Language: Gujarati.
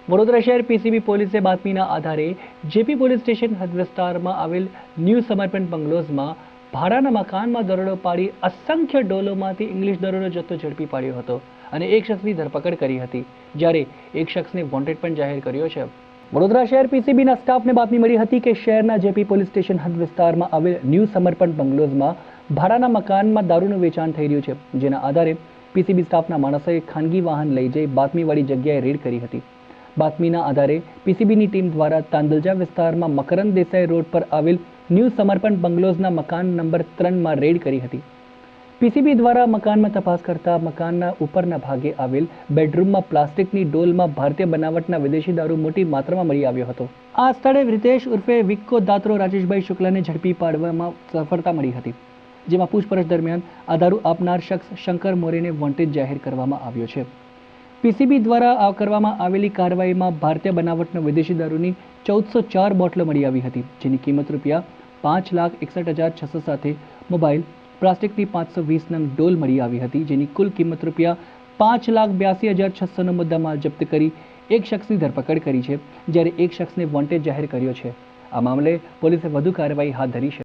વડોદરા શહેર પીસીબી પોલીસે બાતમીના આધારે જેપી પોલીસ સ્ટેશન હદ વિસ્તારમાં આવેલ ન્યૂ સમર્પણ બંગલોઝમાં ભાડાના મકાનમાં દરોડો પાડી અસંખ્ય ડોલોમાંથી ઇંગ્લિશ દારૂનો જથ્થો ઝડપી પાડ્યો હતો અને એક શખ્સની ધરપકડ કરી હતી, જ્યારે એક શખ્સને વોન્ટેડ પણ જાહેર કર્યો છે। વડોદરા શહેર પીસીબીના સ્ટાફને બાતમી મળી હતી કે શહેરના જેપી પોલીસ સ્ટેશન હદ વિસ્તારમાં આવેલ ન્યૂ સમર્પણ બંગલોઝમાં ભાડાના મકાનમાં દારૂનું વેચાણ થઈ રહ્યું છે, જેના આધારે પીસીબી સ્ટાફના માણસોએ ખાનગી વાહન લઈ જઈ બાતમીવાળી જગ્યાએ રેડ કરી હતી। બાતમીના આધારે પીસીબીની ટીમ દ્વારા તાંદલજા વિસ્તારમાં મકરંદ દેસાઈ રોડ પર આવેલ ન્યૂ સમર્પણ બંગલોઝના મકાન નંબર 3માં રેડ કરી હતી। પીસીબી દ્વારા મકાનમાં તપાસ કરતા મકાનના ઉપરના ભાગે આવેલ બેડરૂમમાં પ્લાસ્ટિકની ડોલમાં ભારતીય બનાવટના વિદેશી દારૂ મોટી માત્રામાં મળી આવ્યો હતો। આ સ્થળે રિતેશ ઉર્ફે વિક્કો દાત્રો રાજેશભાઈ શુક્લાને ઝડપી પાડવામાં સફળતા મળી હતી, જેમાં પૂછપરછ દરમિયાન આ દારૂ આપનાર શખ્સ શંકર મોરેને વોન્ટેડ જાહેર કરવામાં આવ્યો છે। પીસીબી દ્વારા કરવામાં આવેલી કાર્યવાહીમાં ભારતીય બનાવટનો વિદેશી દારૂની 1404 બોટલો મળી આવી હતી, જેની કિંમત રૂપિયા 5,61,600 સાથે મોબાઈલ પ્લાસ્ટિકની 520 નંગ ડોલ મળી આવી હતી, જેની કુલ કિંમત રૂપિયા 5,82,600નો મુદ્દામાલ જપ્ત કરી એક શખ્સની ધરપકડ કરી છે, જ્યારે એક શખ્સને વોન્ટેડ જાહેર કર્યો છે। આ મામલે પોલીસે વધુ કાર્યવાહી હાથ ધરી છે।